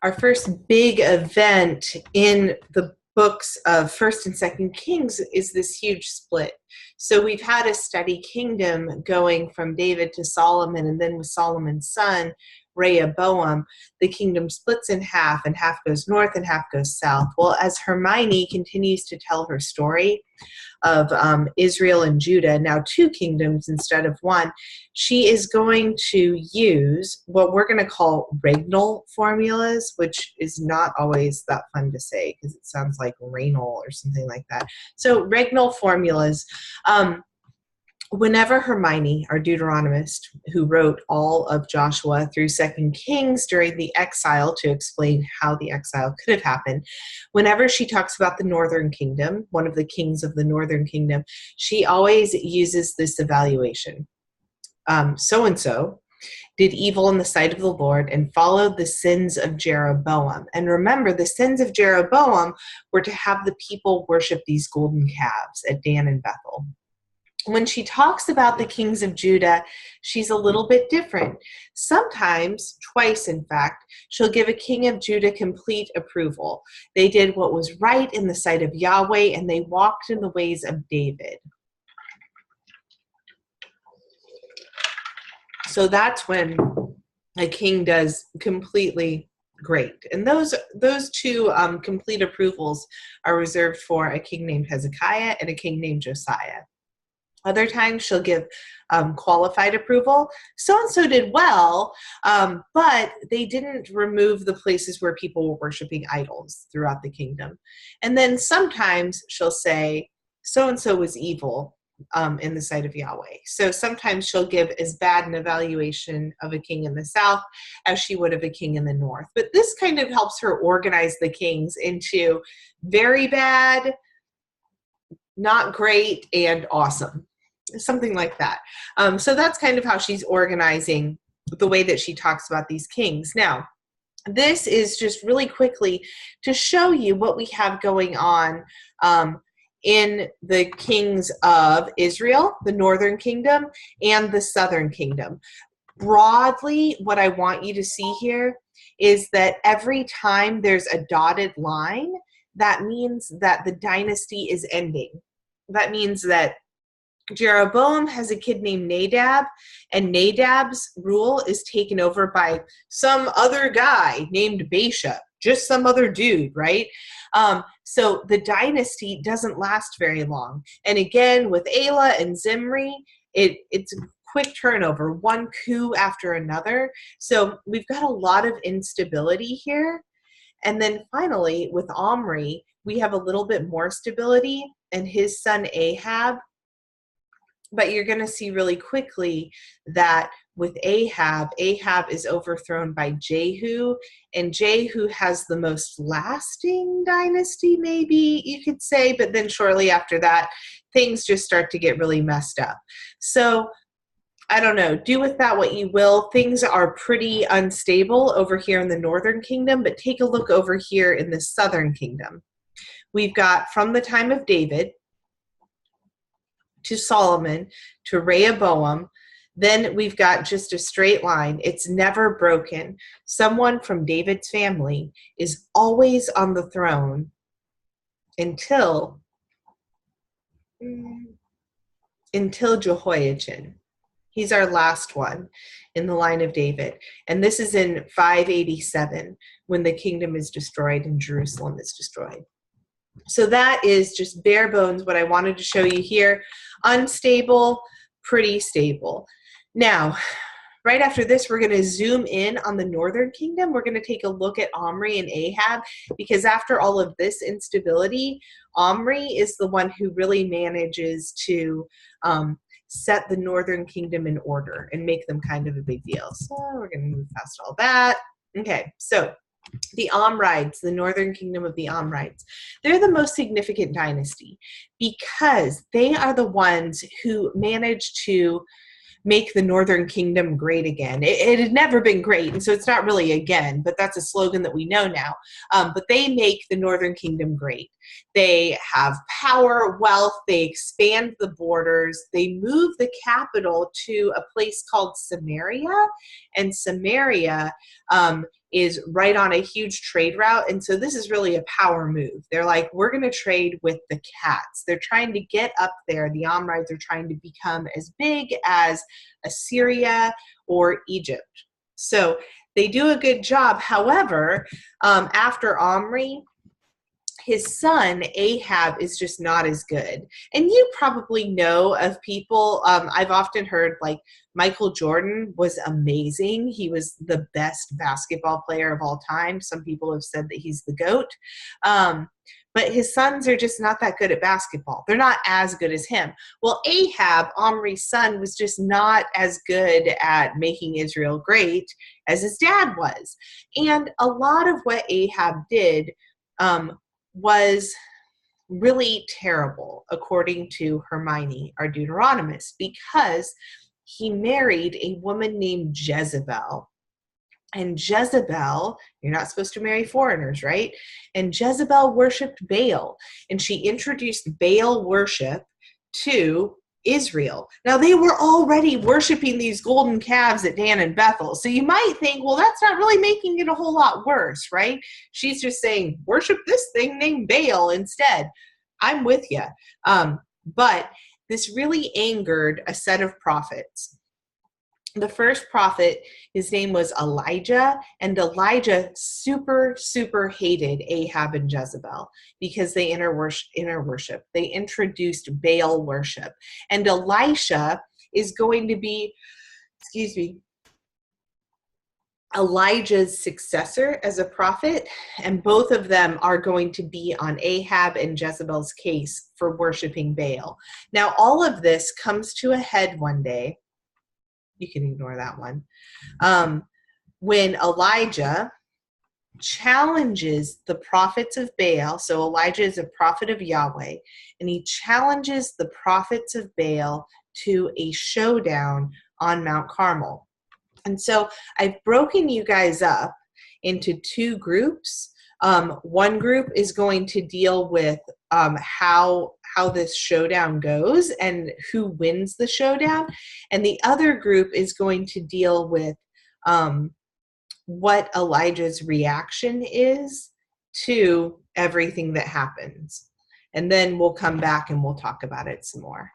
our first big event in the books of First and Second Kings is this huge split. So we've had a steady kingdom going from David to Solomon, and then with Solomon's son, Rehoboam, the kingdom splits in half, and half goes north and half goes south. Well, as Hermione continues to tell her story of Israel and Judah, now two kingdoms instead of one, she is going to use what we're going to call regnal formulas, which is not always that fun to say because it sounds like renal or something like that. So regnal formulas. Whenever Hermione, our Deuteronomist, who wrote all of Joshua through Second Kings during the exile to explain how the exile could have happened, whenever she talks about the northern kingdom, one of the kings of the northern kingdom, she always uses this evaluation. So-and-so did evil in the sight of the Lord and followed the sins of Jeroboam. And remember, the sins of Jeroboam were to have the people worship these golden calves at Dan and Bethel. When she talks about the kings of Judah, she's a little bit different. Sometimes, twice in fact, she'll give a king of Judah complete approval. They did what was right in the sight of Yahweh, and they walked in the ways of David. So that's when a king does completely great. And those two complete approvals are reserved for a king named Hezekiah and a king named Josiah. Other times she'll give qualified approval. So-and-so did well, but they didn't remove the places where people were worshiping idols throughout the kingdom. And then sometimes she'll say, so-and-so was evil in the sight of Yahweh. So sometimes she'll give as bad an evaluation of a king in the south as she would of a king in the north. But this kind of helps her organize the kings into very bad, not great, and awesome. Something like that. So that's kind of how she's organizing the way that she talks about these kings. Now, this is just really quickly to show you what we have going on in the kings of Israel, the northern kingdom, and the southern kingdom. Broadly, what I want you to see here is that every time there's a dotted line, that means that the dynasty is ending. That means that Jeroboam has a kid named Nadab, and Nadab's rule is taken over by some other guy named Baasha, just some other dude, right? So the dynasty doesn't last very long. And again, with Elah and Zimri, it's a quick turnover, one coup after another. So we've got a lot of instability here. And then finally, with Omri, we have a little bit more stability, and his son Ahab. But you're going to see really quickly that with Ahab is overthrown by Jehu, and Jehu has the most lasting dynasty, maybe you could say, but then shortly after that, things just start to get really messed up. So I don't know, do with that what you will. Things are pretty unstable over here in the northern kingdom, but take a look over here in the southern kingdom. We've got from the time of David to Solomon, to Rehoboam, then we've got just a straight line. It's never broken. Someone from David's family is always on the throne until Jehoiachin. He's our last one in the line of David. And this is in 587 when the kingdom is destroyed and Jerusalem is destroyed. So that is just bare bones what I wanted to show you here. Unstable, pretty stable. Now, right after this, we're going to zoom in on the northern kingdom. We're going to take a look at Omri and Ahab, because after all of this instability, Omri is the one who really manages to set the northern kingdom in order and make them kind of a big deal. So we're going to move past all that. Okay, so the Omrides, the northern kingdom of the Omrides, they're the most significant dynasty because they are the ones who managed to make the northern kingdom great again. It had never been great, and so it's not really again, but that's a slogan that we know now. But they make the northern kingdom great. They have power, wealth, they expand the borders, they move the capital to a place called Samaria, and Samaria is right on a huge trade route. And so this is really a power move. They're like, we're going to trade with the cats. They're trying to get up there. The Omrides are trying to become as big as Assyria or Egypt. So they do a good job. However, after Omri, his son Ahab is just not as good. And you probably know of people, I've often heard like Michael Jordan was amazing. He was the best basketball player of all time. Some people have said that he's the GOAT. But his sons are just not that good at basketball. They're not as good as him. Well, Ahab, Omri's son, was just not as good at making Israel great as his dad was. And a lot of what Ahab did was really terrible, according to Hermione, our Deuteronomist, because he married a woman named Jezebel. And Jezebel, you're not supposed to marry foreigners, right? And Jezebel worshipped Baal, and she introduced Baal worship to Israel. Now, they were already worshiping these golden calves at Dan and Bethel. So you might think, well, that's not really making it a whole lot worse, right? She's just saying, worship this thing named Baal instead. I'm with you. But this really angered a set of prophets. The first prophet, his name was Elijah, and Elijah super hated Ahab and Jezebel because they worship. They introduced Baal worship. And Elisha is going to be, Elijah's successor as a prophet, and both of them are going to be on Ahab and Jezebel's case for worshiping Baal. Now, all of this comes to a head one day. You can ignore that one. When Elijah challenges the prophets of Baal, so Elijah is a prophet of Yahweh, and he challenges the prophets of Baal to a showdown on Mount Carmel. And so I've broken you guys up into two groups. One group is going to deal with how this showdown goes and who wins the showdown. And the other group is going to deal with what Elijah's reaction is to everything that happens. And then we'll come back and we'll talk about it some more.